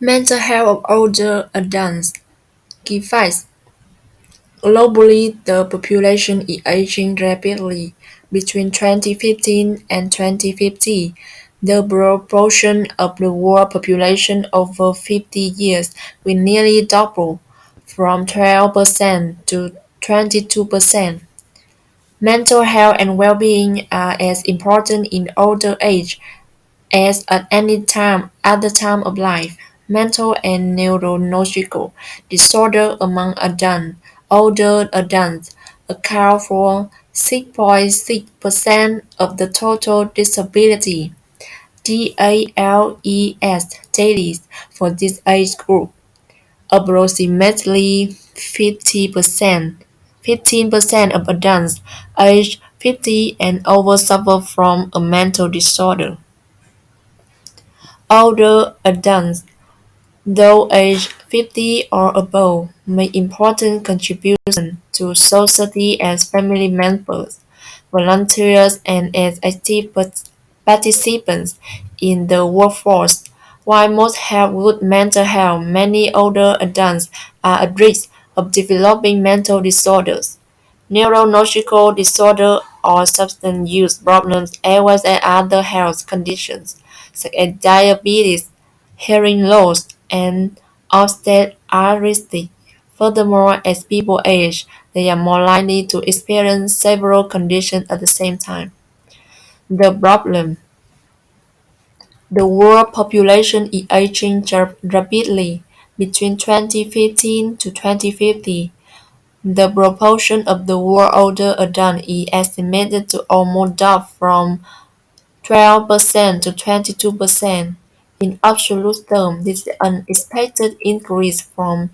Mental health of older adults. Key facts: globally, the population is aging rapidly. Between 2015 and 2050, the proportion of the world population over 50 years will nearly double, from 12% to 22%. Mental health and well-being are as important in older age as at any time other time of life. Mental and neurological disorder among older adults account for 6.6% of the total disability (DALES) dailies for this age group. Approximately 15% of adults aged 50 and over suffer from a mental disorder. Older adults, though aged 50 or above, make important contributions to society as family members, volunteers, and as active participants in the workforce. While most have good mental health, many older adults are at risk of developing mental disorders, neurological disorder, or substance use problems, as well as other health conditions such as diabetes, hearing loss, and osteoarthritis. Furthermore, as people age, they are more likely to experience several conditions at the same time. The problem: the world population is aging rapidly. Between 2015 to 2050, the proportion of the world older adults is estimated to almost double from 12% to 22%. In absolute terms, this is an expected increase from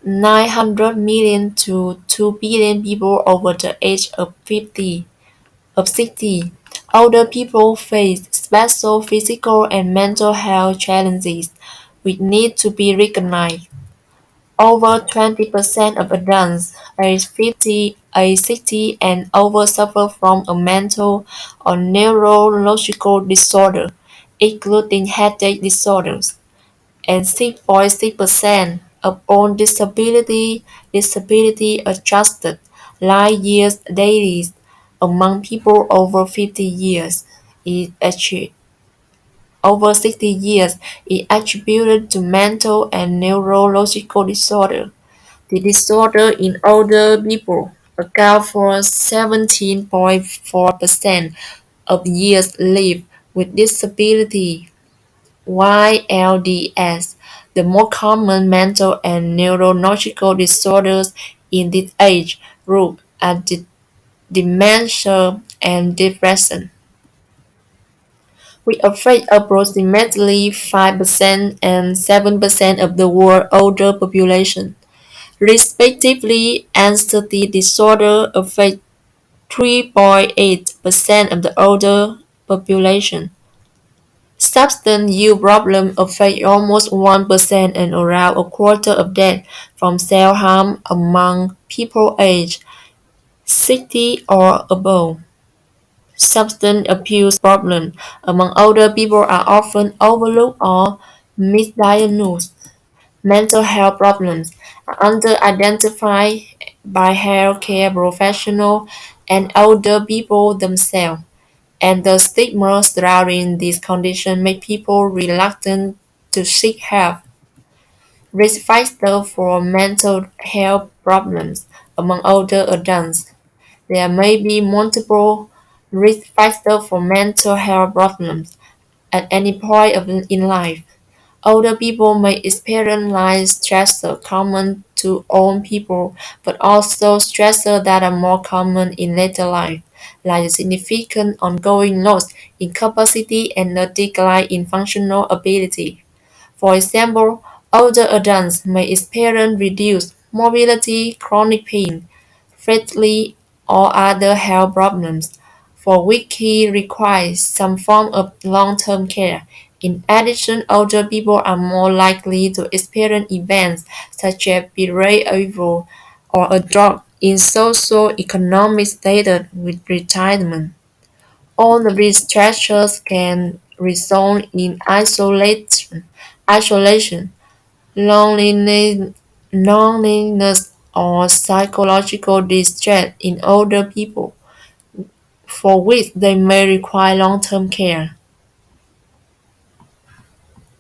900 million to 2 billion people over the age of 60. Older people face special physical and mental health challenges which need to be recognized. Over 20% of adults aged 50, aged 60 and over suffer from a mental or neurological disorder, including headache disorders, and 6.6% of all disability-adjusted life years daily among people over 50 years is achieved over 60 years is attributed to mental and neurological disorder. The disorder in older people account for 17.4% of years lived with disability, YLDS. The most common mental and neurological disorders in this age group are dementia and depression. We affect approximately 5% and 7% of the world older population, respectively. Anxiety disorder affect 3.8% of the older population. Substance use problems affect almost 1% and around a quarter of deaths from self-harm among people aged 60 or above. Substance abuse problems among older people are often overlooked or misdiagnosed. Mental health problems are under-identified by healthcare professionals and older people themselves, and the stigma surrounding this condition make people reluctant to seek help. Risk factors for mental health problems among older adults. There may be multiple risk factors for mental health problems at any point in life. Older people may experience life stressors common to all people, but also stressors that are more common in later life, like a significant ongoing loss in capacity and a decline in functional ability. For example, older adults may experience reduced mobility, chronic pain, fatigue, or other health problems, for which he requires some form of long-term care. In addition, older people are more likely to experience events such as bereavement or a drop in socio-economic status with retirement. All of these stressors can result in isolation, loneliness, loneliness or psychological distress in older people, for which they may require long-term care.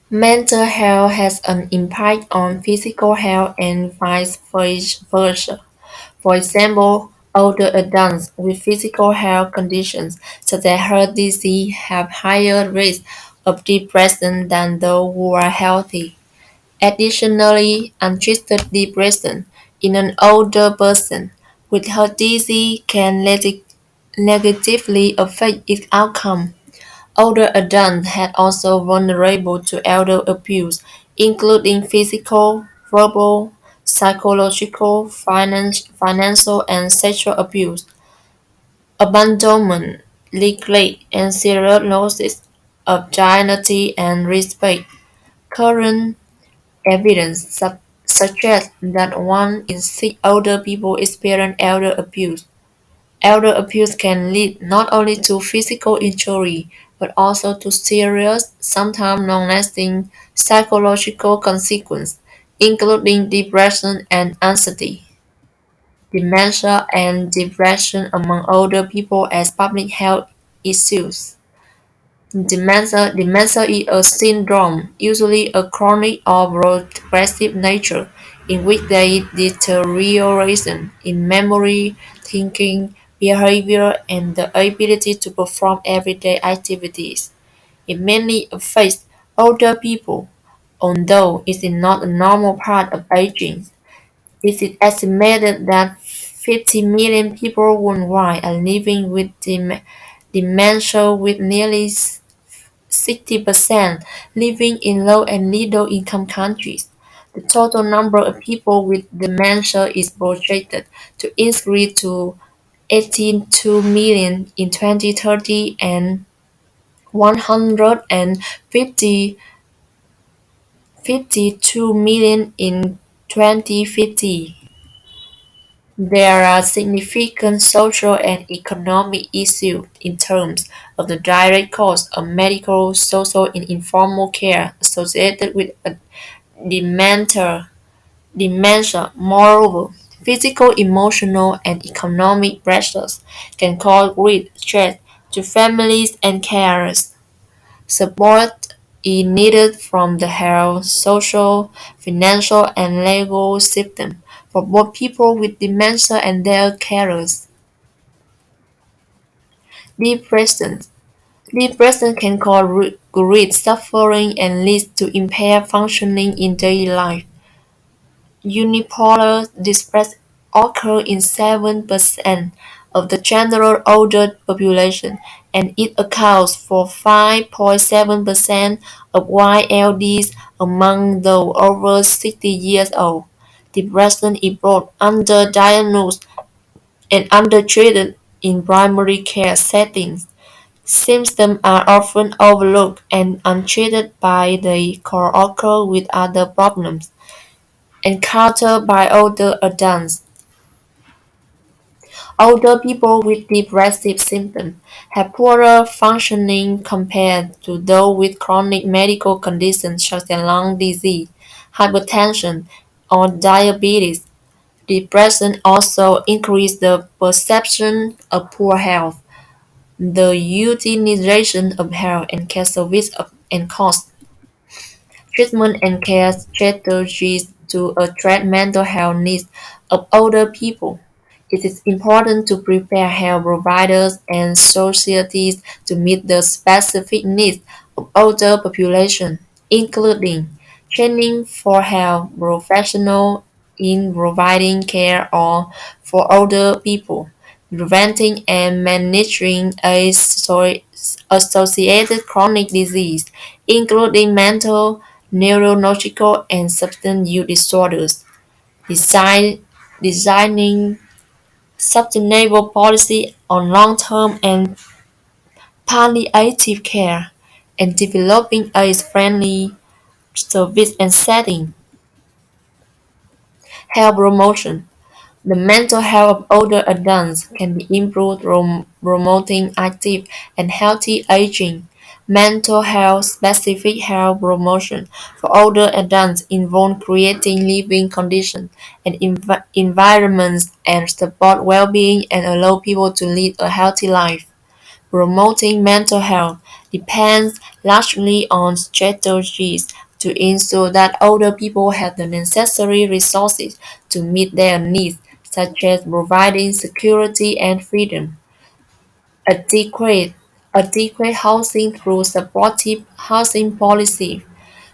Mental health has an impact on physical health and vice versa. For example, older adults with physical health conditions such as heart disease have higher risk of depression than those who are healthy. Additionally, untreated depression in an older person with heart disease can negatively affect its outcome. Older adults are also vulnerable to elder abuse, including physical, verbal, psychological, financial, and sexual abuse, abandonment, neglect, and serious losses of dignity and respect. Current evidence suggests that 1 in 6 older people experience elder abuse. Elder abuse can lead not only to physical injury, but also to serious, sometimes long-lasting psychological consequences, including depression and anxiety. Dementia and depression among older people as public health issues. Dementia is a syndrome, usually a chronic or progressive nature, in which there is deterioration in memory, thinking, behavior, and the ability to perform everyday activities. It mainly affects older people, although it is not a normal part of aging. It is estimated that 50 million people worldwide are living with dementia, with nearly 60% living in low and middle income countries. The total number of people with dementia is projected to increase to 82 million in 2030 and 152 million in 2050. There are significant social and economic issues in terms of the direct cost of medical, social, and informal care associated with dementia. dementia. Moreover, physical, emotional, and economic pressures can cause great stress to families and carers. Support is needed from the health, social, financial, and legal system for both people with dementia and their carers. Depression. Depression can cause great suffering and lead to impaired functioning in daily life. Unipolar depression occurs in 7% of the general older population, and it accounts for 5.7% of YLDs among those over 60 years old. Depression is both underdiagnosed and undertreated in primary care settings. Symptoms are often overlooked and untreated by the co-occur with other problems encountered by older adults. Older people with depressive symptoms have poorer functioning compared to those with chronic medical conditions such as lung disease, hypertension, or diabetes. Depression also increases the perception of poor health, the utilization of health and care services and cost. Treatment and care strategies to address mental health needs of older people. It is important to prepare health providers and societies to meet the specific needs of older population, including training for health professionals in providing care or for older people, preventing and managing associated chronic disease, including mental, neurological, and substance use disorders. Design, designing sustainable policy on long-term and palliative care, and developing a friendly service and setting. Health promotion. The mental health of older adults can be improved through promoting active and healthy aging. Mental health specific health promotion for older adults involve creating living conditions and environments and support well-being and allow people to lead a healthy life. Promoting mental health depends largely on strategies to ensure that older people have the necessary resources to meet their needs, such as providing security and freedom, adequate, adequate housing through supportive housing policy,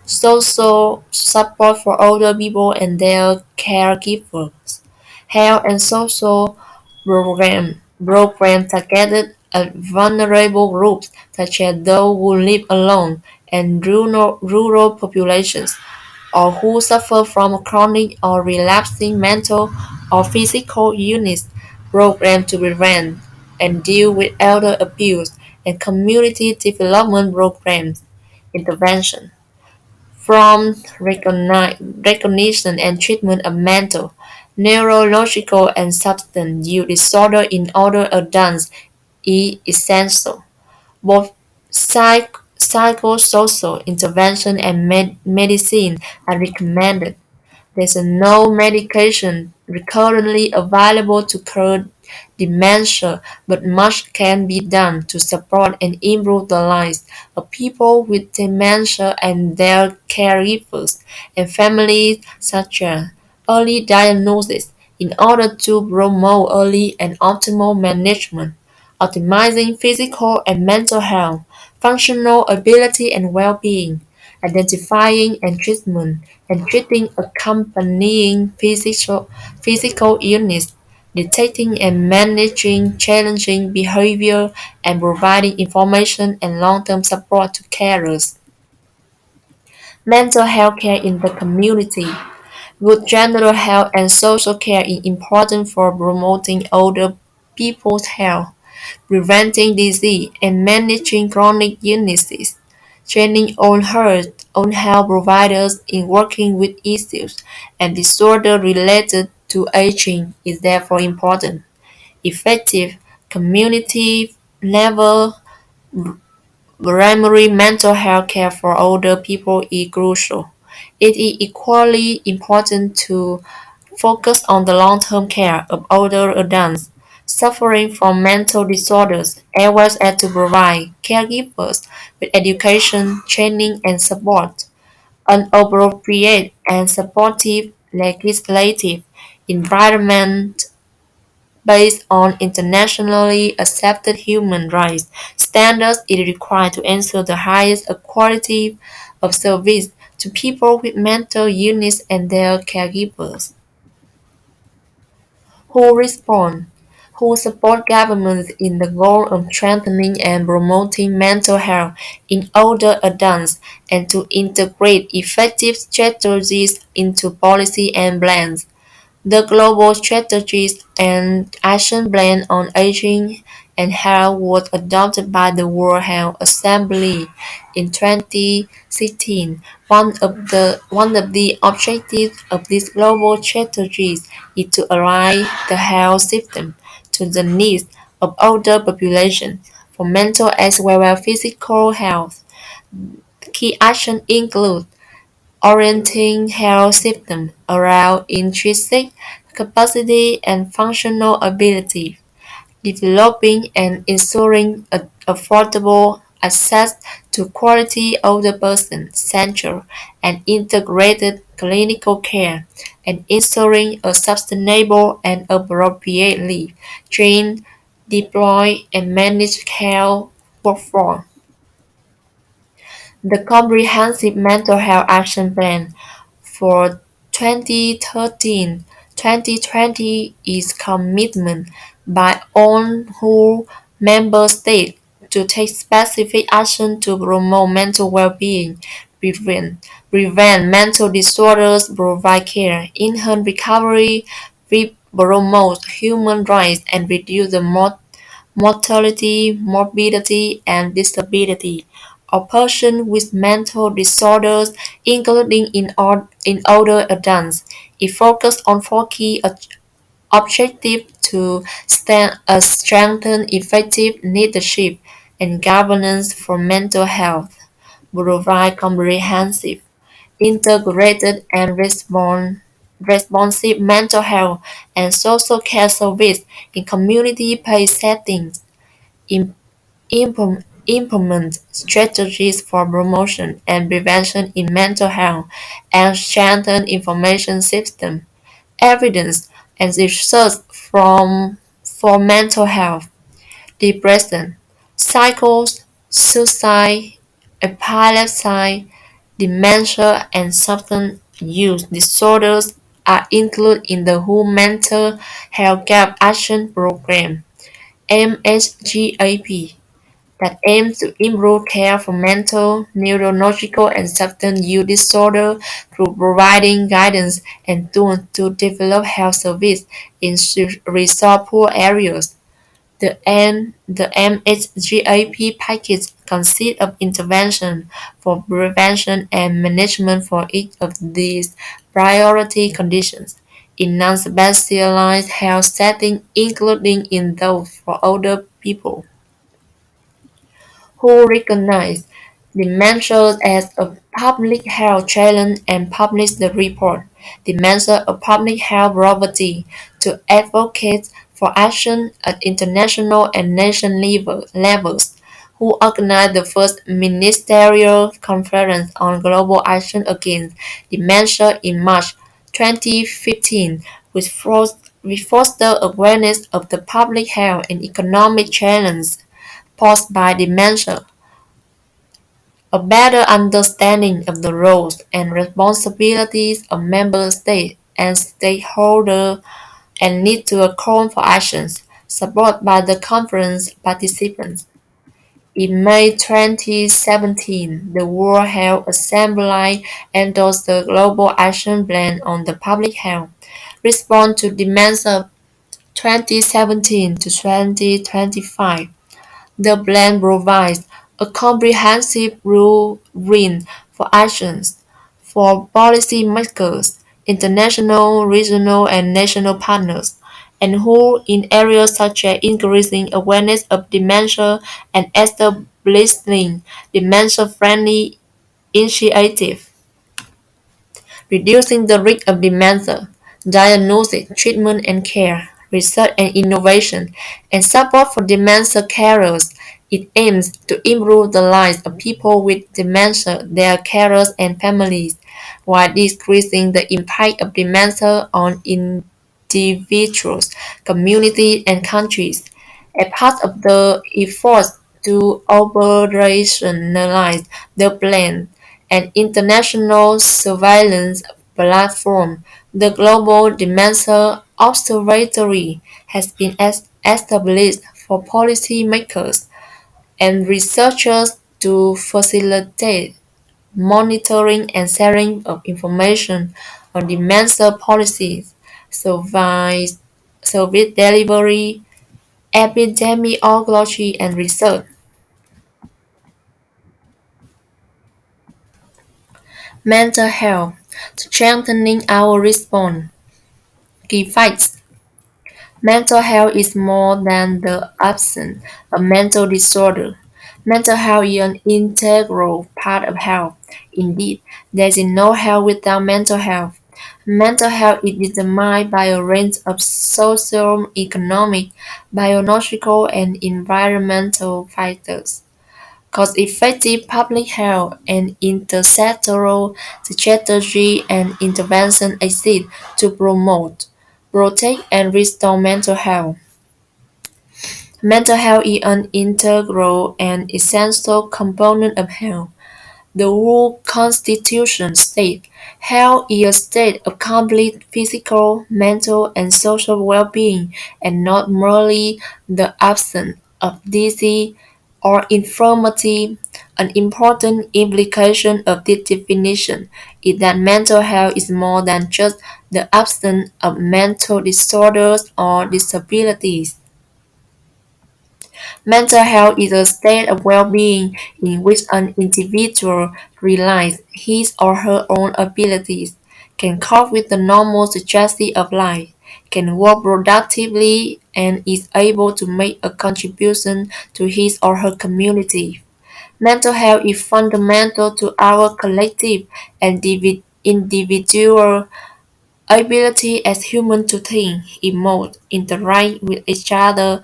social support for older people and their caregivers, health and social program targeted at vulnerable groups such as those who live alone and rural populations, or who suffer from chronic or relapsing mental or physical illness, programs to prevent and deal with elder abuse, and community development programs intervention. From recognition and treatment of mental, neurological, and substance use disorder in older adults is essential. Both psychosocial intervention and medicine are recommended. There's no medication currently available to cure dementia, but much can be done to support and improve the lives of people with dementia and their caregivers and families, such as early diagnosis, in order to promote early and optimal management, optimizing physical and mental health, functional ability and well-being, identifying and treating accompanying physical illness, detecting and managing challenging behavior, and providing information and long-term support to carers. Mental health care in the community. Good general health and social care is important for promoting older people's health, preventing disease, and managing chronic illnesses. Training on health providers in working with issues and disorders related to aging is therefore important. Effective community level primary mental health care for older people is crucial. It is equally important to focus on the long-term care of older adults suffering from mental disorders, as well as to provide caregivers with education, training, and support. An appropriate and supportive legislative environment based on internationally accepted human rights standards is required to ensure the highest quality of service to people with mental illness and their caregivers. Who respond? Who support governments in the goal of strengthening and promoting mental health in older adults and to integrate effective strategies into policy and plans. The Global Strategies and Action Plan on Aging and Health was adopted by the World Health Assembly in 2016. One of the objectives of these global strategies is to align the health system to the needs of older populations for mental as well as physical health. Key actions include orienting health systems around intrinsic capacity and functional ability, developing and ensuring affordable access to quality older person-centered and integrated clinical care, and ensuring a sustainable and appropriately trained, deployed, and managed health workforce. The Comprehensive Mental Health Action Plan for 2013-2020 is commitment by all who member states to take specific action to promote mental well-being, prevent mental disorders, provide care, enhance recovery, promote human rights, and reduce the mortality, morbidity, and disability of persons with mental disorders, including in older adults. It focuses on four key objectives to strengthen effective leadership, and governance for mental health, provide comprehensive, integrated, and responsive mental health and social care service in community-based settings, im- implement strategies for promotion and prevention in mental health, and strengthen information system, evidence, and research for mental health, depression, cycles, suicide, epilepsy, dementia, and substance use disorders are included in the WHO Mental Health Gap Action Program (MHGAP) that aims to improve care for mental, neurological, and substance use disorder through providing guidance and tools to develop health services in resource-poor areas. The MHGAP package consists of intervention for prevention and management for each of these priority conditions in non-specialized health settings, including in those for older people who recognize dementia as a public health challenge and publish the report, Dementia a Public Health Priority, to advocate for action at international and levels, who organized the first ministerial conference on global action against dementia in March 2015, which fostered awareness of the public health and economic challenges posed by dementia, a better understanding of the roles and responsibilities of member states and stakeholders, and need to account for actions, supported by the conference participants. In May 2017, the World Health Assembly endorsed the Global Action Plan on the Public Health Response to Dementia 2017 to 2025. The plan provides a comprehensive blueprint for actions for policymakers, international, regional, and national partners, and who in areas such as increasing awareness of dementia and establishing dementia-friendly initiatives. Reducing the risk of dementia, diagnosis, treatment and care, research and innovation, and support for dementia carers. It aims to improve the lives of people with dementia, their carers and families, while decreasing the impact of dementia on individuals, communities, and countries. As part of the efforts to operationalize the plan, an international surveillance platform, the Global Dementia Observatory, has been established for policymakers and researchers to facilitate monitoring and sharing of information on dementia policies, service, service delivery, epidemiology, and research. Mental health, strengthening our response. Key facts. Mental health is more than the absence of mental disorder. Mental health is an integral part of health. Indeed, there is no health without mental health. Mental health is determined by a range of social, economic, biological, and environmental factors. Cost-effective public health and intersectoral strategy and intervention exist to promote, protect, and restore mental health. Mental health is an integral and essential component of health. The WHO Constitution states, "Health is a state of complete physical, mental, and social well-being, and not merely the absence of disease or infirmity." An important implication of this definition is that mental health is more than just the absence of mental disorders or disabilities. Mental health is a state of well-being in which an individual realizes his or her own abilities, can cope with the normal stresses of life, can work productively, and is able to make a contribution to his or her community. Mental health is fundamental to our collective and individual ability as humans to think, emote, interact with each other,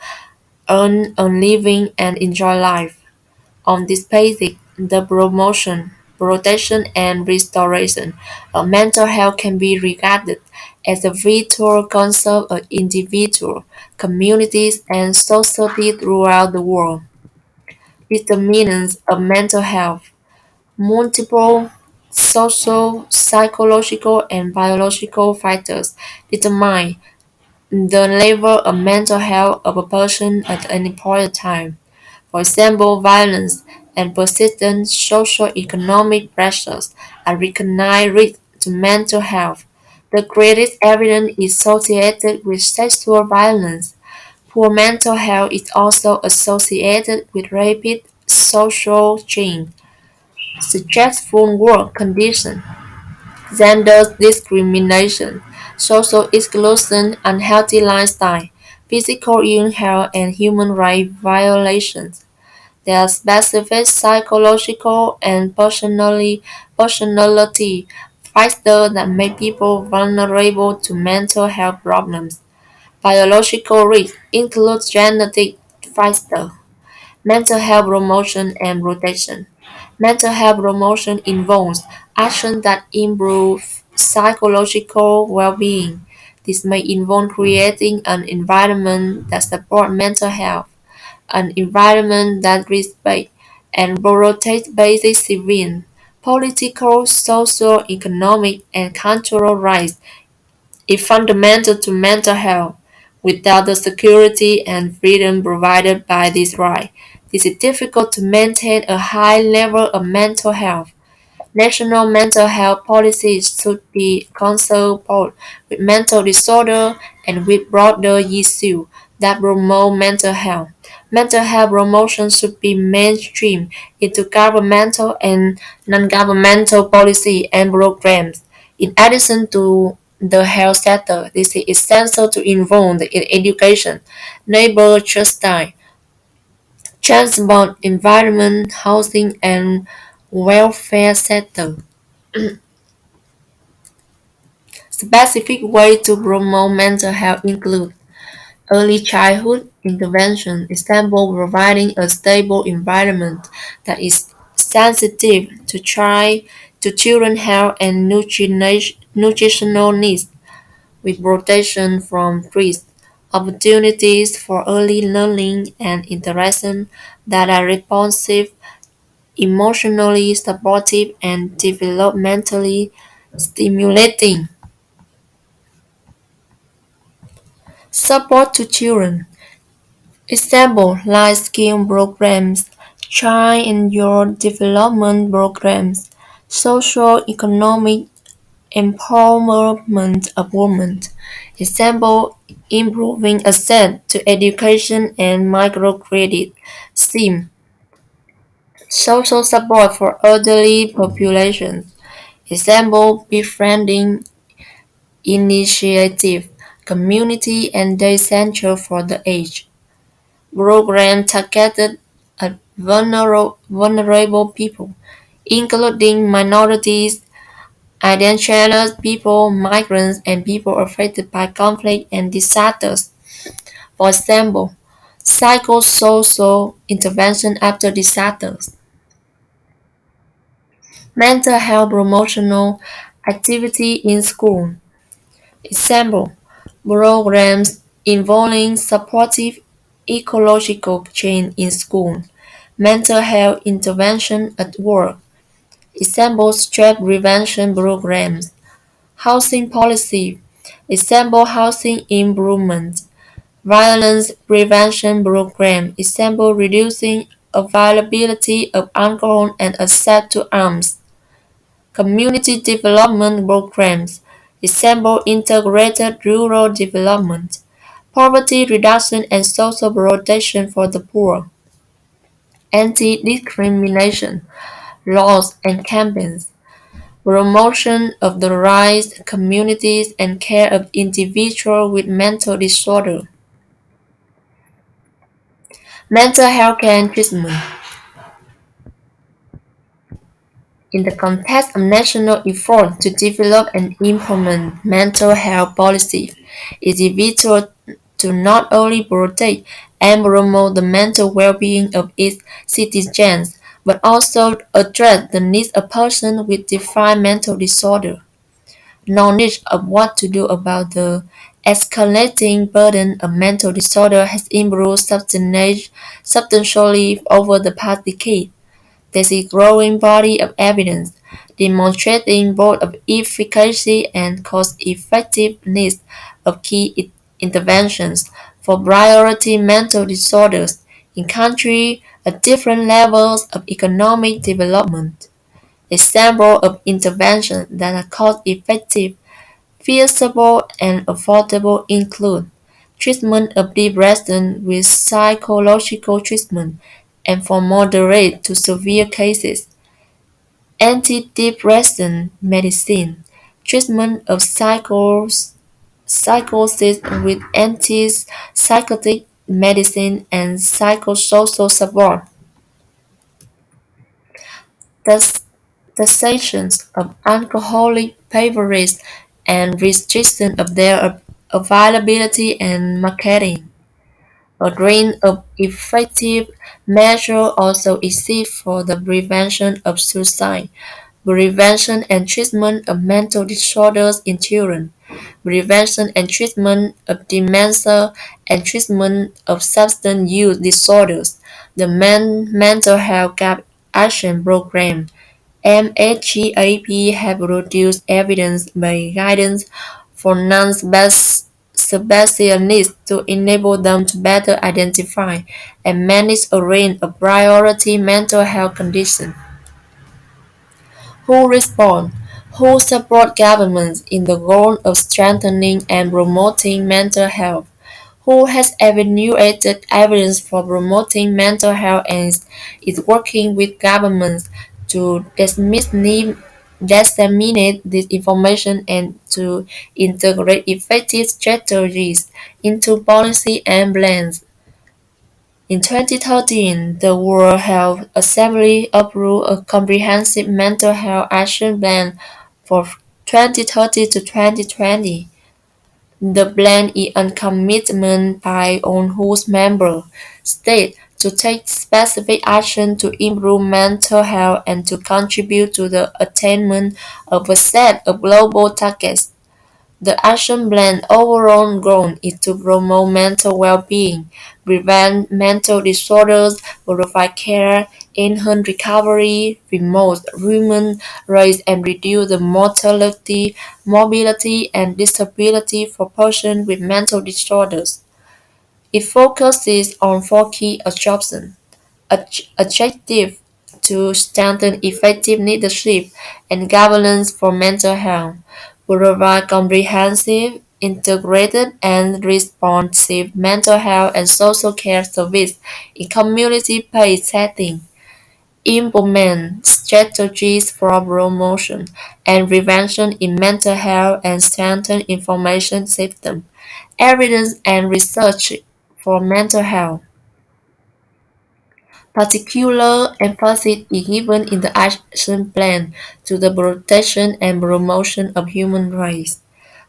earn a living, and enjoy life. On this basis, the promotion, protection, and restoration of mental health can be regarded as a vital concern of individuals, communities, and society throughout the world. Determinants of mental health: multiple social, psychological, and biological factors determine the level of mental health of a person at any point in time. For example, violence and persistent socio-economic pressures are recognized risks to mental health. The greatest evidence is associated with sexual violence. Poor mental health is also associated with rapid social change, stressful work conditions, gender discrimination, social exclusion, unhealthy lifestyle, physical ill health, and human rights violations. There are specific psychological and personality factors that make people vulnerable to mental health problems. Biological risks include genetic factors, mental health promotion and protection. Mental health promotion involves actions that improve psychological well-being. This may involve creating an environment that supports mental health, an environment that respects and protects basic civil, political, social, economic, and cultural rights is fundamental to mental health. Without the security and freedom provided by this right, it is difficult to maintain a high level of mental health. National mental health policies should be concerned both with mental disorder and with broader issues that promote mental health. Mental health promotion should be mainstreamed into governmental and non-governmental policy and programs. In addition to the health sector, this is essential to involve in education, neighbor justice, transport, environment, housing, and welfare sector. Specific ways to promote mental health include early childhood intervention, example providing a stable environment that is sensitive to children's health and nutritional needs, with protection from threats, opportunities for early learning and interaction that are responsive, emotionally supportive, and developmentally stimulating. Support to children. Example: life skill programs, child and youth development programs, socio-economic empowerment of women. Example: improving access to education and microcredit. SIM. Social support for elderly populations. Example: befriending initiative, community and day center for the aged. Program targeted at vulnerable people, including minorities, indigenous people, migrants, and people affected by conflict and disasters. For example, psychosocial intervention after disasters, mental health promotional activity in school. Example, programs involving supportive ecological change in school, mental health intervention at work. Example, stress prevention programs, housing policy. Example, housing improvement, violence prevention program. Example, reducing availability of alcohol and access to arms. Community development programs. Example, integrated rural development, poverty reduction and social protection for the poor. Anti-discrimination laws and campaigns. promotion of the rights, communities, and care of individuals with mental disorder, mental health care and treatment. In the context of national effort to develop and implement mental health policies, it is vital to not only protect and promote the mental well-being of its citizens, but also address the needs of persons with defined mental disorder. Knowledge of what to do about the escalating burden of mental disorder has improved substantially over the past decade. There is a growing body of evidence demonstrating both the efficacy and cost-effectiveness of key interventions for priority mental disorders in countries at different levels of economic development. Examples of interventions that are cost-effective, feasible, and affordable include treatment of depression with psychological treatment, and for moderate to severe cases, antidepressant medicine, treatment of psychosis with antipsychotic medicine, and psychosocial support. Thus, the sanctions of alcoholic beverages and restriction of their availability and marketing. A range of effective measures also exist for the prevention of suicide, prevention and treatment of mental disorders in children, prevention and treatment of dementia, and treatment of substance use disorders. The Mental Health Gap Action Program MHGAP have produced evidence-based guidance for non-specialists to enable them to better identify and manage a range of priority mental health conditions. Who respond? Who support governments in the goal of strengthening and promoting mental health? Who has evaluated evidence for promoting mental health and is working with governments to disseminate this information and to integrate effective strategies into policy and plans. In 2013, the World Health Assembly approved a comprehensive mental health action plan for 2030 to 2020. The plan is a commitment by on whose member states to take specific action to improve mental health and to contribute to the attainment of a set of global targets. The action plan's overall goal is to promote mental well-being, prevent mental disorders, provide care, enhance recovery, promote human rights, and reduce the mortality, mobility, and disability for persons with mental disorders. It focuses on four key objectives to strengthen effective leadership and governance for mental health, provide comprehensive, integrated, and responsive mental health and social care service in community-based settings, implement strategies for promotion and prevention in mental health and strengthen information systems, evidence and research for mental health. Particular emphasis is given in the action plan to the protection and promotion of human rights,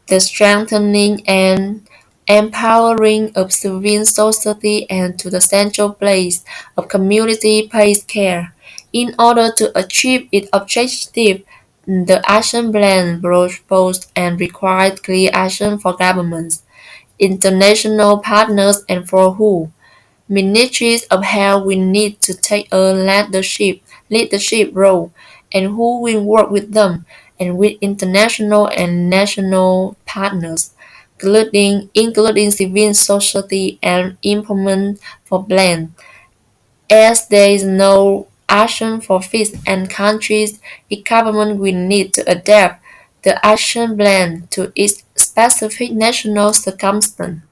the strengthening and empowering of civil society, and to the central place of community-based care. In order to achieve its objective, the action plan proposed and required clear action for governments, international partners, and for who Ministries of Health will need to take a leadership role, and who will work with them and with international and national partners, including civil society, and implement for plan. As there is no action for fixed and countries, the government will need to adapt the action plan to its specific national circumstance.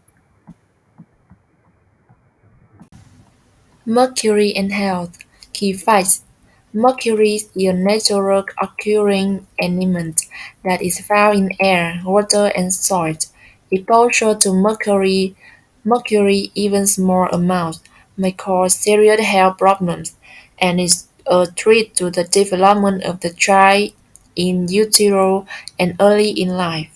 Mercury and health. Key facts. Mercury is a natural occurring element that is found in air, water, and soil. Exposure to mercury, even small amounts, may cause serious health problems and is a threat to the development of the child in utero and early in life.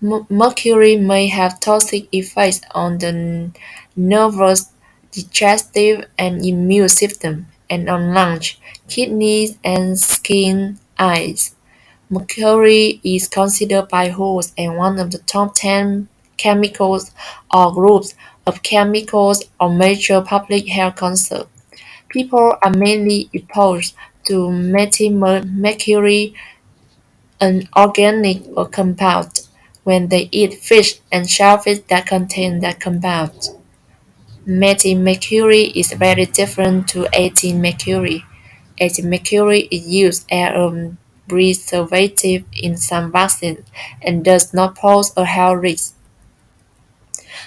Mercury may have toxic effects on the nervous, digestive, and immune system, and on lungs, kidneys, and skin, eyes. Mercury is considered by hosts as one of the top 10 chemicals or groups of chemicals or major public health concerns. People are mainly exposed to methylmercury, an organic compound, when they eat fish and shellfish that contain that compound. Methylmercury is very different to ethylmercury. Ethylmercury is used as a preservative in some vaccines and does not pose a health risk.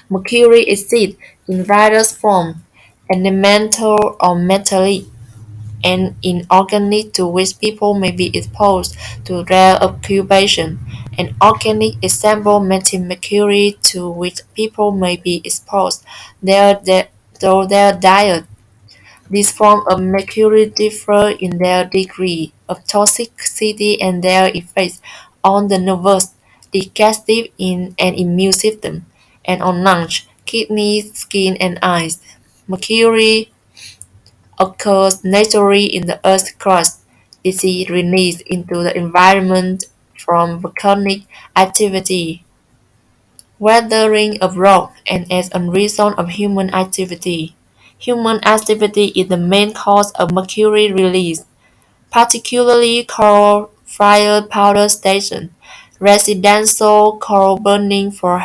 Mercury exists in various forms, elemental or metallic, and inorganic to which people may be exposed to rare occupation, and organic example methylmercury to which people may be exposed through their diet. These forms of mercury differ in their degree of toxicity and their effects on the nervous, digestive, and immune system, and on lungs, kidneys, skin, and eyes. Mercury occurs naturally in the Earth's crust. It is released into the environment from volcanic activity, weathering of rock, and as a result of human activity. Human activity is the main cause of mercury release, particularly coal-fired power stations, residential coal burning for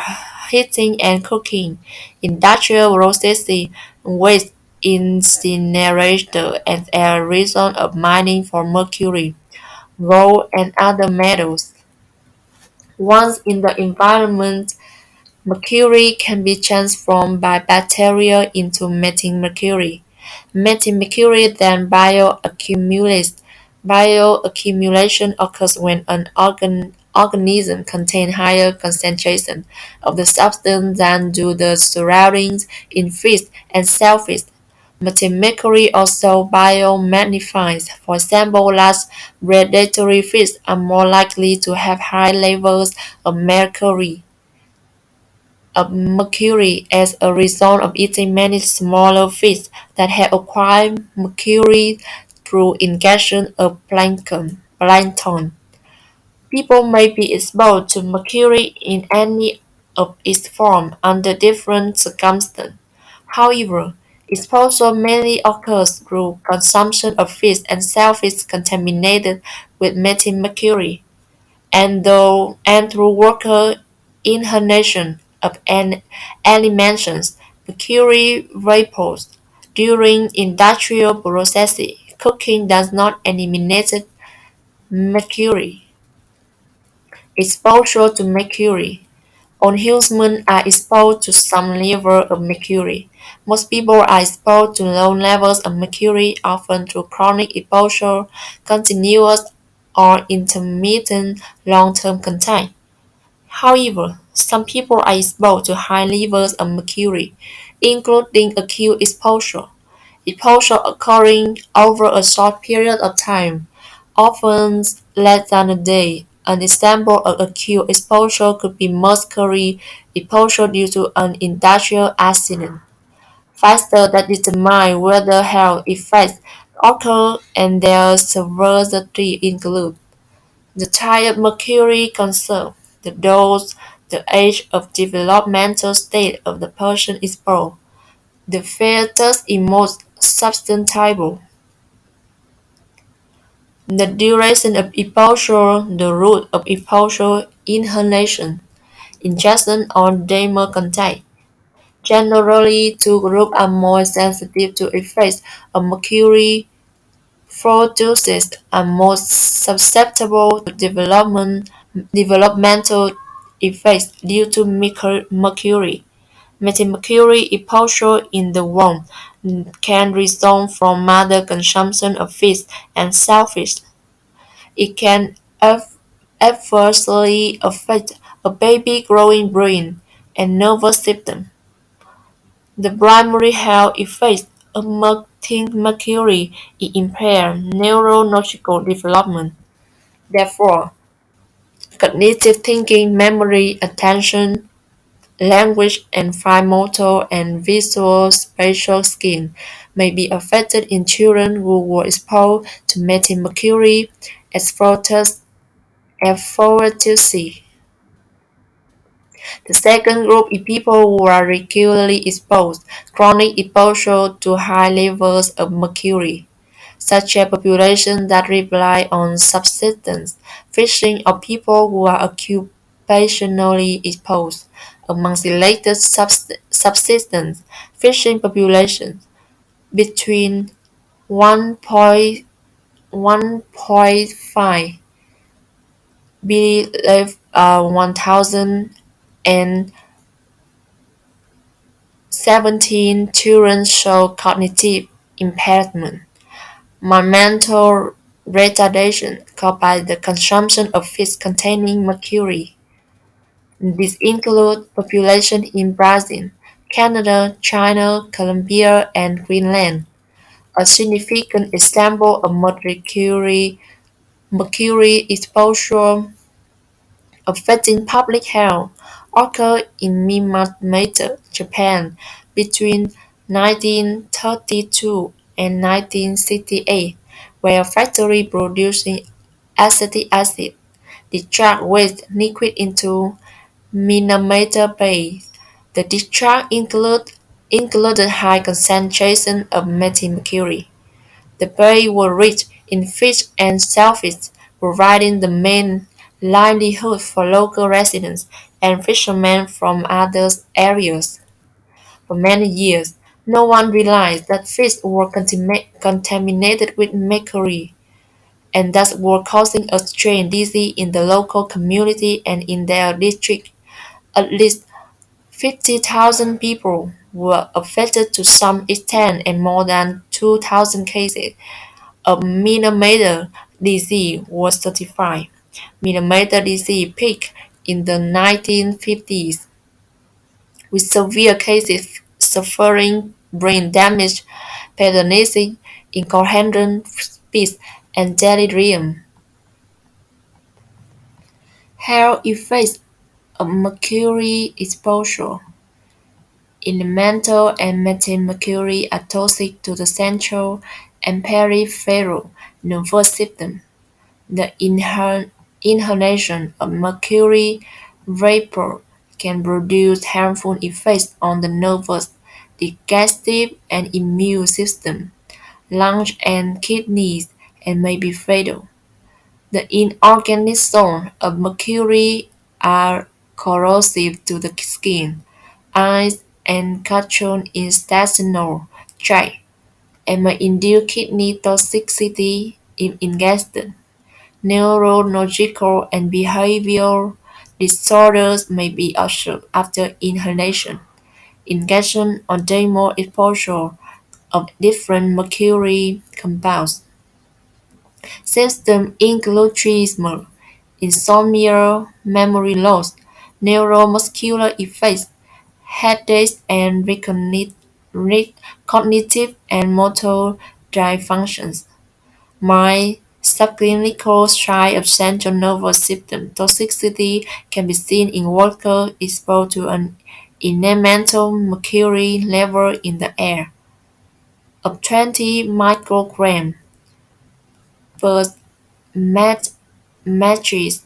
heating and cooking, industrial processing, waste incinerator as a result of mining for mercury, gold, and other metals. Once in the environment, mercury can be transformed by bacteria into methylmercury. Methylmercury then bioaccumulates. Bioaccumulation occurs when an organism contains higher concentration of the substance than do the surroundings in fish and shellfish. Methylmercury also biomagnifies. For example, large predatory fish are more likely to have high levels of mercury as a result of eating many smaller fish that have acquired mercury through ingestion of plankton. People may be exposed to mercury in any of its forms under different circumstances. However, exposure mainly occurs through consumption of fish and shellfish contaminated with methylmercury and through worker inhalation of aliments, mercury vapors. During industrial processing, cooking does not eliminate mercury. Exposure to mercury. All humans are exposed to some level of mercury. Most people are exposed to low levels of mercury, often through chronic exposure, continuous or intermittent long-term contact. However, some people are exposed to high levels of mercury, including acute exposure. Exposure occurring over a short period of time, often less than a day. An example of acute exposure could be mercury exposure due to an industrial accident. Factors that determine whether health effects occur and their severity include the type of mercury concerned, the dose, the age of developmental state of the person exposed, the fetus immunes substance table, the duration of exposure, the route of exposure, inhalation, ingestion, or dermal contact. Generally, two groups are more sensitive to effects of mercury. Foetuses are most susceptible to developmental effects due to mercury. Methylmercury exposure in the womb can result from mother consumption of fish and shellfish. It can adversely affect a baby's growing brain and nervous system. The primary health effects of mercury is impaired neurological development. Therefore, cognitive thinking, memory, attention, language, and fine motor and visual spatial skills may be affected in children who were exposed to methylmercury exposure. The second group is people who are regularly exposed, chronic exposure to high levels of mercury, such as populations that rely on subsistence fishing or people who are occupationally exposed. Among selected subsistence fishing populations, between 1.5 believe 1,000 and 17 children show cognitive impairment, mental retardation caused by the consumption of fish containing mercury. These include populations in Brazil, Canada, China, Colombia, and Greenland. A significant example of mercury exposure affecting public health occurred in Minamata, Japan, between 1932 and 1968, where a factory producing acetic acid discharged waste liquid into Minamata Bay. The discharge included high concentration of methylmercury. The bay was rich in fish and shellfish, providing the main livelihood for local residents and fishermen from other areas. For many years, no one realized that fish were contaminated with mercury and thus were causing a strange disease in the local community and in their district. At least 50,000 people were affected to some extent and more than 2,000 cases of millimeter disease was certified. Millimeter disease peaked in the 1950s, with severe cases suffering brain damage, paralysis, incoherent speech, and delirium. Health effects of mercury exposure. Elemental and methylmercury are toxic to the central and peripheral nervous system. The inhalation of mercury vapor can produce harmful effects on the nervous, digestive, and immune system, lungs, and kidneys, and may be fatal. The inorganic salts of mercury are corrosive to the skin, eyes, and gastrointestinal tract, and may induce kidney toxicity if ingested. Neurological and behavioral disorders may be observed after inhalation, ingestion, or demo exposure of different mercury compounds. Symptoms include tremor, insomnia, memory loss, neuromuscular effects, headaches, and cognitive and motor dysfunctions. My subclinical side of central nervous system toxicity can be seen in workers exposed to an elemental mercury level in the air of 20 micrograms per matrix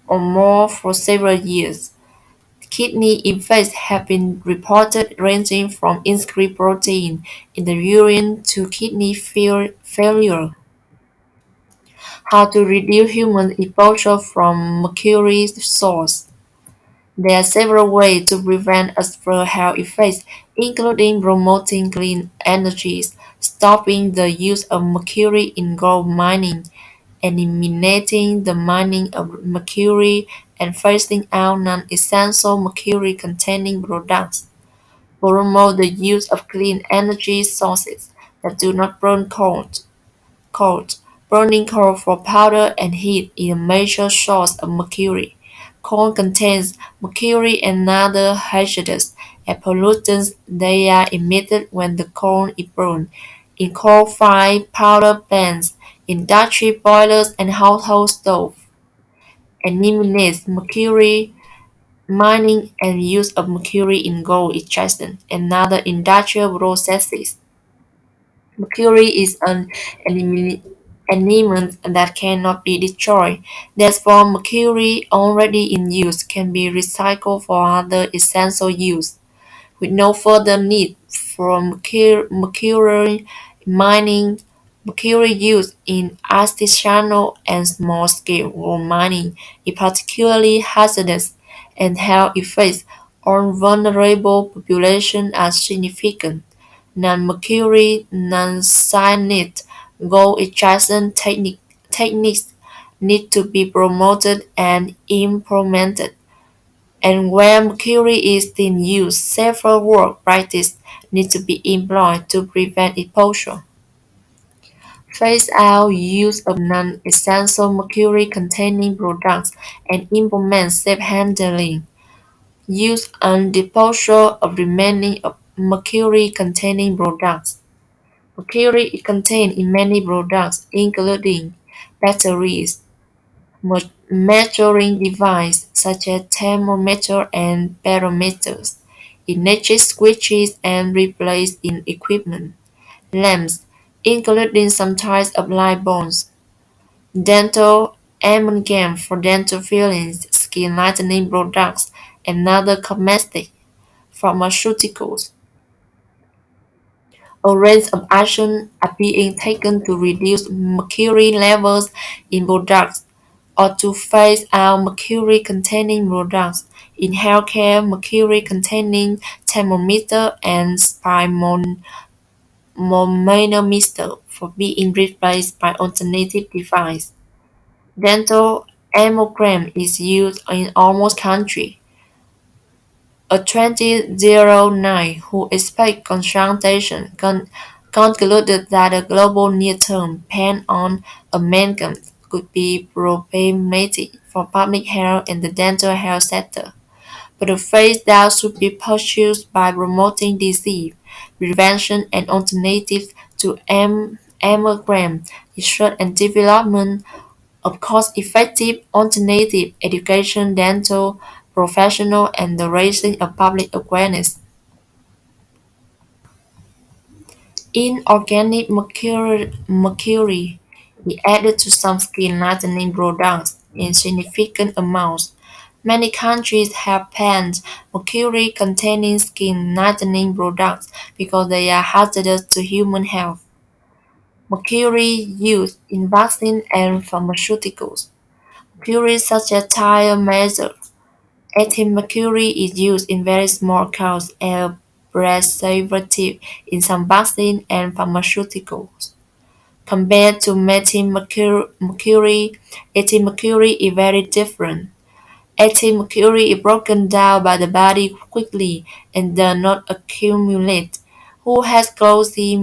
or more for several years. Kidney effects have been reported ranging from increased protein in the urine to kidney failure. How to reduce human exposure from mercury source. There are several ways to prevent adverse health effects, including promoting clean energies, stopping the use of mercury in gold mining, eliminating the mining of mercury and phasing out non-essential mercury-containing products. Promote the use of clean energy sources that do not burn coal. Burning coal for power and heat is a major source of mercury. Coal contains mercury and other hazardous and pollutants. They are emitted when the coal is burned in coal-fired power plants, industry boilers, and household stoves. Eliminates mercury mining and use of mercury in gold extraction and other industrial processes. Mercury is an element that cannot be destroyed. Therefore, mercury already in use can be recycled for other essential use, with no further need for mercury mining. Mercury use in artisanal and small-scale gold mining is particularly hazardous, and health effects on vulnerable populations are significant. Non-mercury, non-cyanide gold extraction techniques need to be promoted and implemented, and where mercury is in use, several work practices need to be employed to prevent exposure. Phase out use of non-essential mercury-containing products and implement safe handling. Use and disposal of remaining mercury-containing products. Mercury is contained in many products, including batteries, measuring devices such as thermometers and barometers, electric switches and replacement equipment, lamps, including some types of light bulbs, dental amalgam for dental fillings, skin lightening products, and other cosmetics, pharmaceuticals. A range of actions are being taken to reduce mercury levels in products or to phase out mercury-containing products. In healthcare, mercury-containing thermometer and spirometers for being replaced by alternative devices. Dental amalgam is used in almost countries. A 2009 who expect consultation concluded that a global near-term ban on amalgams could be problematic for public health and the dental health sector, but a phase-out should be pursued by promoting disease prevention and alternatives to amalgam, research and development of cost-effective alternative education, dental professional, and the raising of public awareness. Inorganic mercury is added to some skin lightening products in significant amounts. Many countries have banned mercury-containing skin lightening products because they are hazardous to human health. Mercury used in vaccines and pharmaceuticals. Mercury such as thiamethyl ethylmercury is used in very small amounts as preservative in some vaccines and pharmaceuticals. Compared to methylmercury, ethylmercury is very different. Ethylmercury is broken down by the body quickly and does not accumulate. Who has closely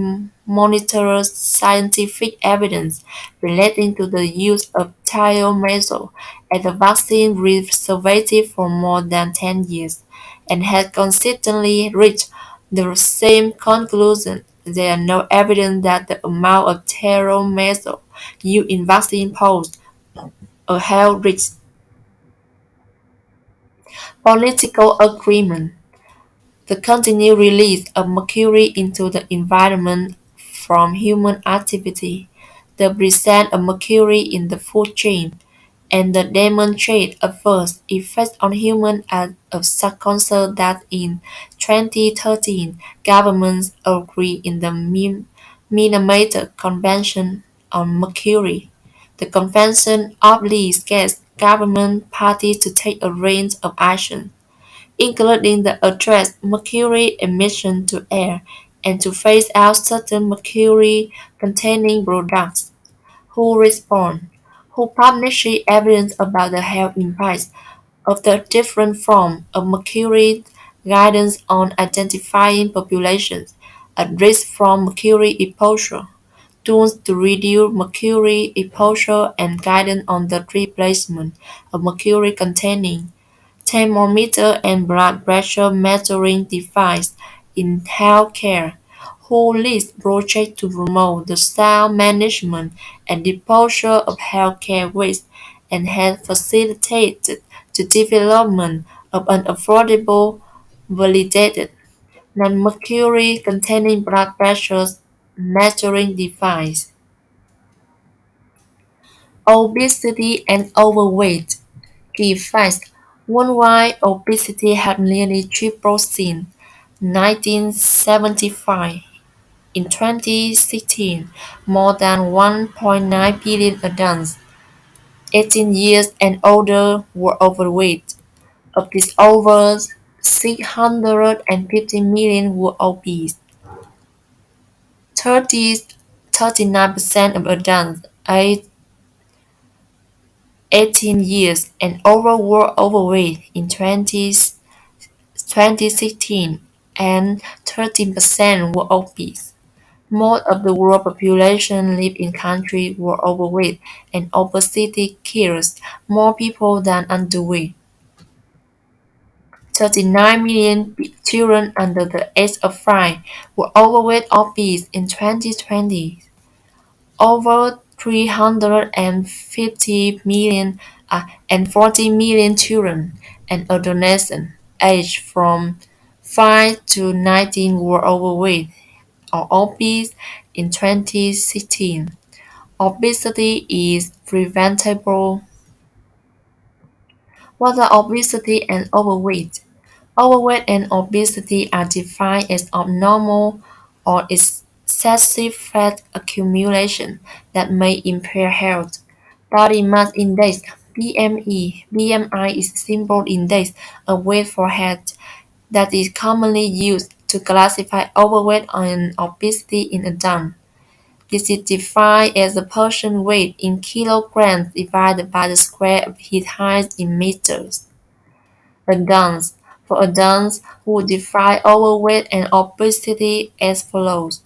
monitored scientific evidence relating to the use of thiomycin as a vaccine preservative for more than 10 years and has consistently reached the same conclusion. There is no evidence that the amount of thiomycin used in vaccine poses a health risk. Political agreement. The continued release of mercury into the environment from human activity, the presence of mercury in the food chain, and the demonstrate adverse effects on humans are of such concern that in 2013 governments agreed in the Minamata Convention on Mercury. The convention obliges government parties to take a range of actions including the address mercury emission to air and to phase out certain mercury-containing products. Who respond? who published evidence about the health impacts of the different forms of mercury, guidance on identifying populations at risk from mercury exposure, tools to reduce mercury exposure, and guidance on the replacement of mercury-containing thermometer and blood pressure measuring device in healthcare, who leads projects to promote the sound management and disposal of healthcare waste and has facilitated the development of an affordable, validated, non-mercury containing blood pressure measuring device. Obesity and overweight. Key facts: worldwide obesity has nearly tripled since 1975. In 2016, more than 1.9 billion adults 18 years and older were overweight. Of these, over 650 million were obese. 30, 39% of adults aged 18 years and over were overweight in 2016, and 13% were obese. Most of the world population live in countries where overweight and obesity kills more people than underweight. 39 million children under the age of 5 were overweight or obese in 2020. Over 350 million and 40 million children and adolescents aged from 5 to 19 were overweight or obese in 2016. Obesity is preventable. What are obesity and overweight? Overweight and obesity are defined as abnormal or excessive fat accumulation that may impair health. Body mass index (BMI). BMI is a simple index of weight for head that is commonly used to classify overweight and obesity in adults. This is defined as the person's weight in kilograms divided by the square of his height in meters. Adults. For adults who define overweight and obesity as follows.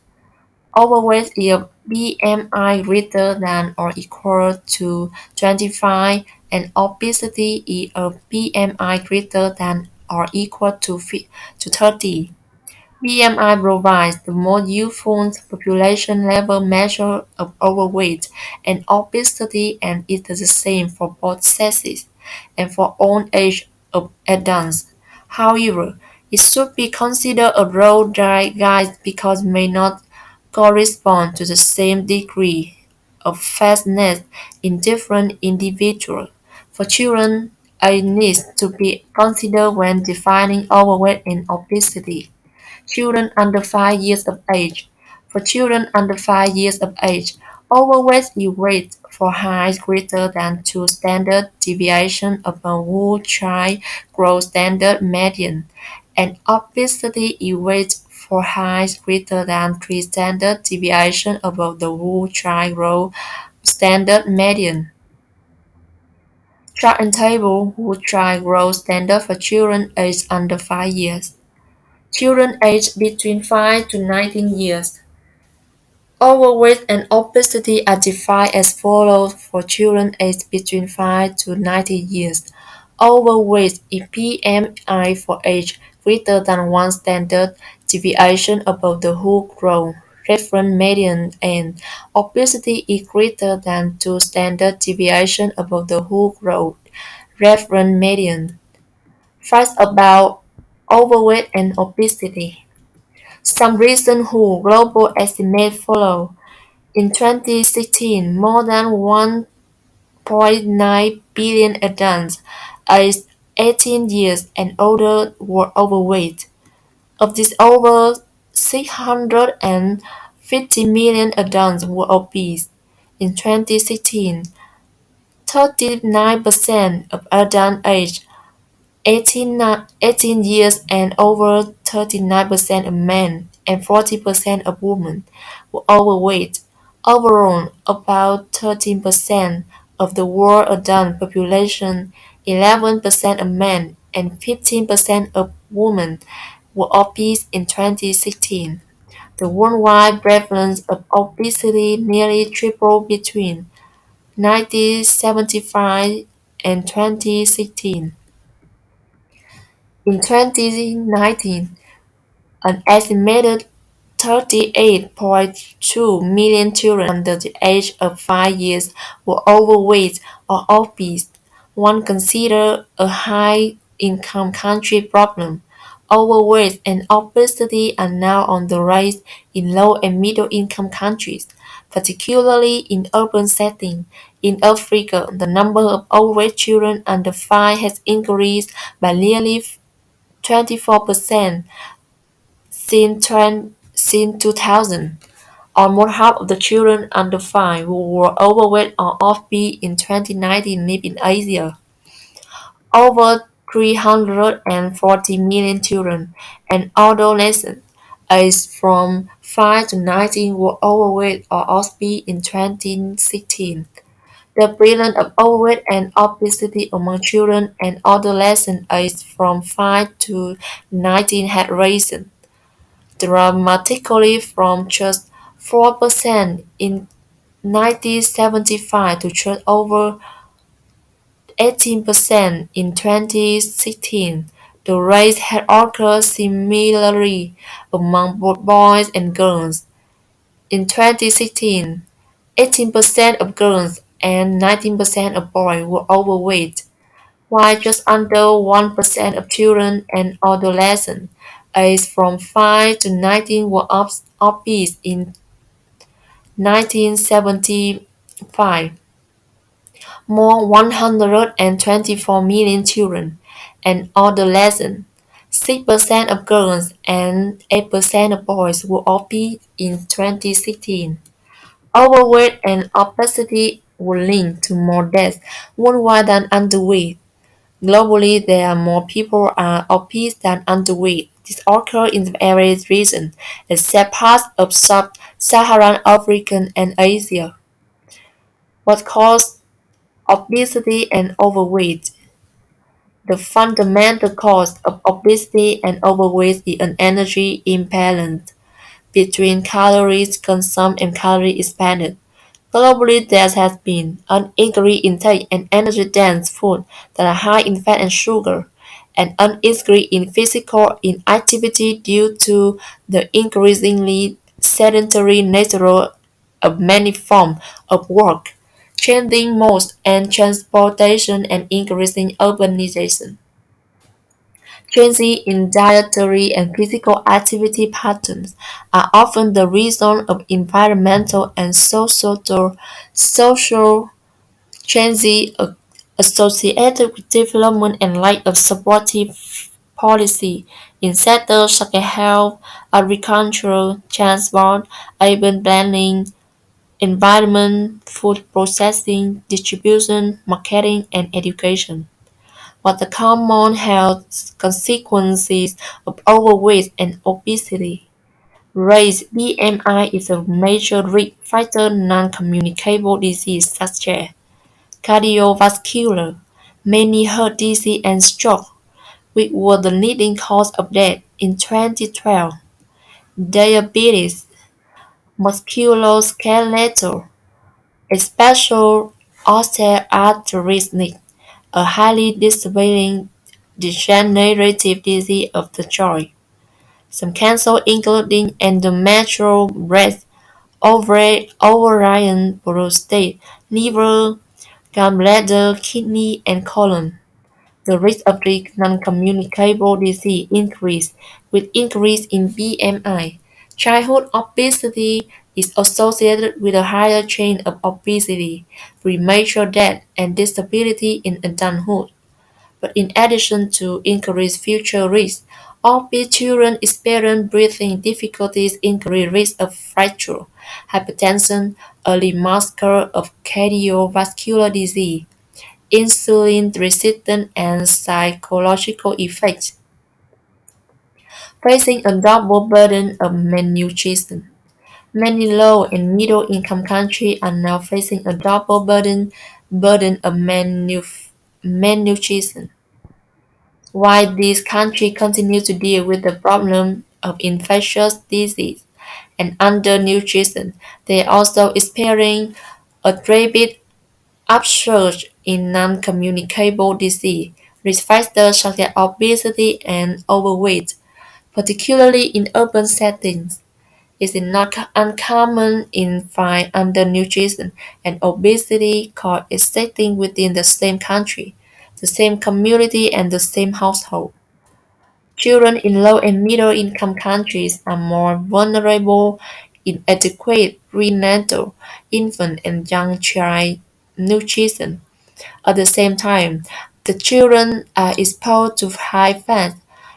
Overweight is a BMI greater than or equal to 25 and obesity is a BMI greater than or equal to 30. BMI provides the most useful population-level measure of overweight and obesity and is the same for both sexes and for all age of adults. However, it should be considered a broad guide because it may not correspond to the same degree of fatness in different individuals. For children, it needs to be considered when defining overweight and obesity. Children under 5 years of age. For children under 5 years of age, overweight is weight for height greater than 2 standard deviations above whole child growth standard median, and obesity is weight for height greater than 3 standard deviations above the whole child growth standard median. Chart and table whole child growth standard for children aged under 5 years. Children aged between 5 to 19 years. Overweight and obesity are defined as follows for children aged between 5 to 19 years. Overweight is BMI for age greater than 1 standard deviation above the whole growth reference median, and obesity is greater than 2 standard deviations above the whole growth reference median. Facts about overweight and obesity. Some recent WHO global estimates follow. In 2016, more than 1.9 billion adults aged 18 years and older were overweight. Of these, over 650 million adults were obese. In 2016, 39% of adults aged 18 years and over, 39% of men and 40% of women were overweight. Overall, about 13% of the world adult population, 11% of men and 15% of women were obese in 2016. The worldwide prevalence of obesity nearly tripled between 1975 and 2016. In 2019, an estimated 38.2 million children under the age of 5 years were overweight or obese, one considered a high-income country problem. Overweight and obesity are now on the rise in low and middle-income countries, particularly in urban settings. In Africa, the number of overweight children under 5 has increased by nearly 24% since 2000. Almost half of the children under 5 who were overweight or obese in 2019 live in Asia. Over 340 million children and adolescents aged from 5 to 19 were overweight or obese in 2016. The prevalence of overweight and obesity among children and adolescents aged from 5 to 19 had risen dramatically from just 4% in 1975 to just over 18% in 2016. The rise had occurred similarly among both boys and girls. In 2016, 18% of girls and 19% of boys were overweight, while just under 1% of children and adolescents aged from 5 to 19 were obese in 1975. More 124 million children and adolescents, 6% of girls and 8% of boys were obese in 2016. Overweight and obesity were linked to more deaths worldwide than underweight. Globally, there are more people are obese than underweight. This occurs in various regions, except parts of sub-Saharan Africa and Asia. What causes obesity and overweight? The fundamental cause of obesity and overweight is an energy imbalance between calories consumed and calories expended. Globally, there has been an increased intake in energy-dense foods that are high in fat and sugar, and an increase in physical inactivity due to the increasingly sedentary nature of many forms of work, changing modes and transportation and increasing urbanization. Changes in dietary and physical activity patterns are often the result of environmental and social changes associated with development and lack of supportive policy in sectors such as health, agriculture, transport, urban planning, environment, food processing, distribution, marketing, and education. What the common health consequences of overweight and obesity? Race BMI is a major risk factor non-communicable disease such as cardiovascular, many heart disease and stroke, which were the leading cause of death in 2012. Diabetes, musculoskeletal, especially osteoarthritis, a highly disabling degenerative disease of the joint. Some cancer including endometrial breast, ovarian, prostate, liver, gallbladder, kidney, and colon. The risk of the non-communicable disease increase with increase in BMI. Childhood obesity is associated with a higher chance of obesity, premature death, and disability in adulthood. But in addition to increased future risk, obese children experience breathing difficulties, increased risk of fracture, hypertension, early marker of cardiovascular disease, insulin resistance, and psychological effects. Facing a double burden of malnutrition. Many low and middle income countries are now facing a double burden burden of malnutrition. While these countries continue to deal with the problem of infectious disease and undernutrition, they are also experiencing a rapid upsurge in non-communicable disease, risk factors such as obesity and overweight, particularly in urban settings. It is not uncommon in find undernutrition and obesity coexisting within the same country, the same community, and the same household. Children in low and middle income countries are more vulnerable inadequate prenatal, infant, and young child nutrition. At the same time, the children are exposed to high fat,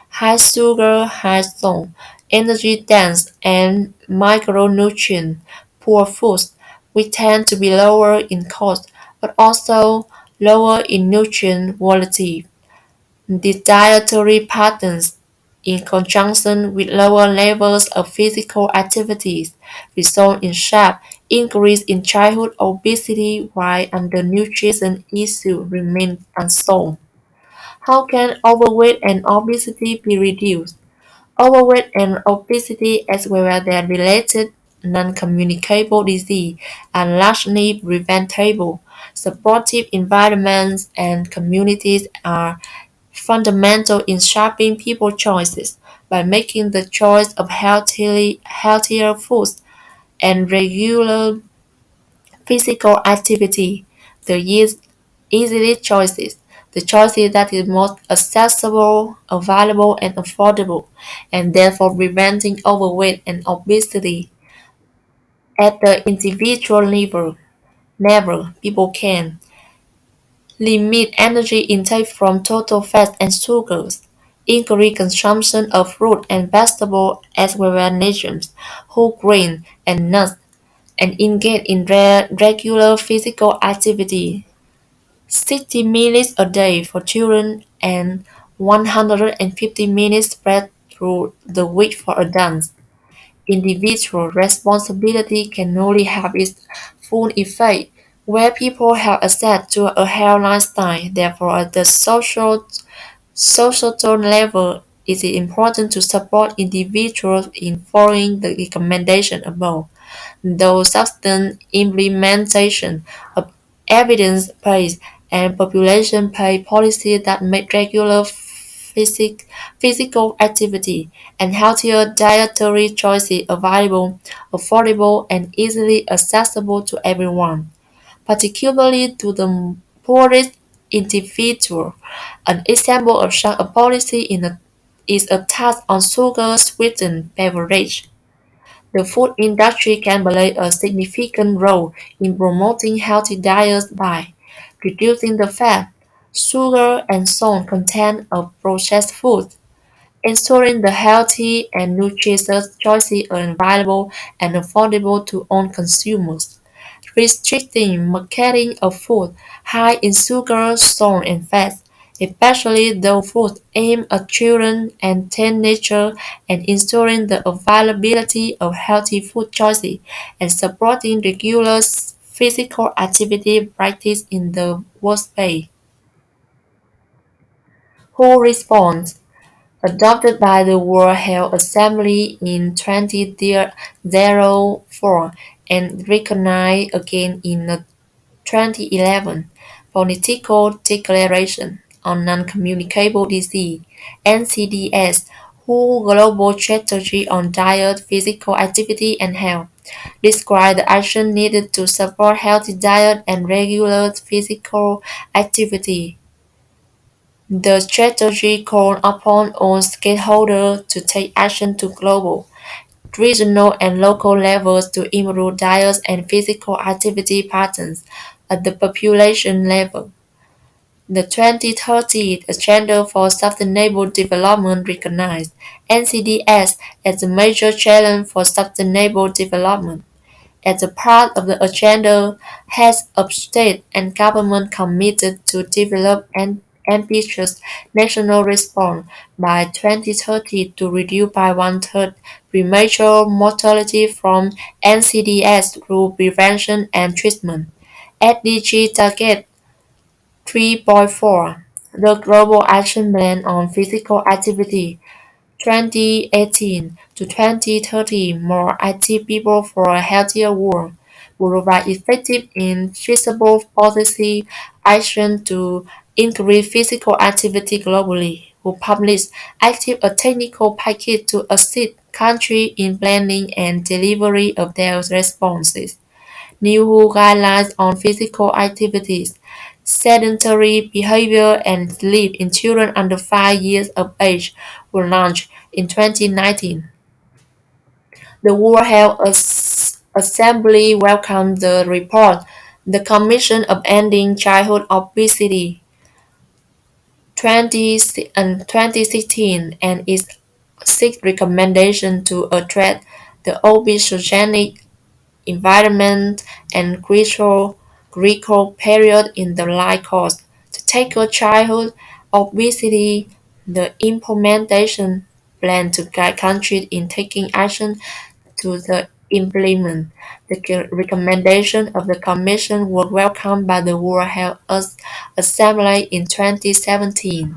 high sugar, high salt, energy dense, and micronutrient poor foods, which tend to be lower in cost but also lower in nutrient quality. These dietary patterns, in conjunction with lower levels of physical activities, result in sharp increase in childhood obesity while undernutrition issues remain unsolved. How can overweight and obesity be reduced? Overweight and obesity, as well as their related non-communicable disease, are largely preventable. Supportive environments and communities are fundamental in shaping people's choices by making the choice of healthier foods and regular physical activity the easily choices, the choices that is most accessible, available, and affordable, and therefore preventing overweight and obesity at the individual level. People can limit energy intake from total fats and sugars, increase consumption of fruit and vegetables as well as legumes, whole grain, and nuts, and engage in regular physical activity 60 minutes a day for children and 150 minutes spread through the week for adults. Individual responsibility can only have its full effect where people have access to a healthy lifestyle. Therefore, at the societal level, it is important to support individuals in following the recommendation above. Though subsequent implementation of evidence-based and population-based policies that make regular physical activity and healthier dietary choices available, affordable, and easily accessible to everyone, particularly to the poorest individual. An example of such a policy is a tax on sugar-sweetened beverage. The food industry can play a significant role in promoting healthy diets by reducing the fat, sugar, and salt content of processed foods, ensuring the healthy and nutritious choices are available and affordable to all consumers, restricting marketing of food high in sugar, salt, and fat, especially those foods aimed at children and teenagers, and ensuring the availability of healthy food choices and supporting regular physical activity practice in the workplace. Who responds? Adopted by the World Health Assembly in 2004 and recognized again in the 2011 Political Declaration on Non-Communicable Disease (NCDS), WHO Global Strategy on Diet, Physical Activity and Health, described the action needed to support healthy diet and regular physical activity. The strategy called upon all stakeholders to take action to global, regional, and local levels to improve diet and physical activity patterns at the population level. The 2030 Agenda for Sustainable Development recognized NCDs as a major challenge for sustainable development. As a part of the agenda, heads of state and government committed to develop an ambitious national response by 2030 to reduce by one-third premature mortality from NCDs through prevention and treatment, SDG Target 3.4, the Global Action Plan on Physical Activity 2018 to 2030, more active people for a healthier world, will provide effective and feasible policy action to increase physical activity globally, who published active a technical package to assist countries in planning and delivery of their responses. New guidelines on physical activities, sedentary behavior, and sleep in children under 5 years of age were launched in 2019. The World Health Assembly welcomed the report. The Commission of Ending Childhood Obesity 2016 and its six recommendations to address the obesogenic environment and critical period in the life course. To tackle childhood obesity, the implementation plan to guide countries in taking action to the implement. The recommendation of the Commission was welcomed by the World Health Assembly in 2017.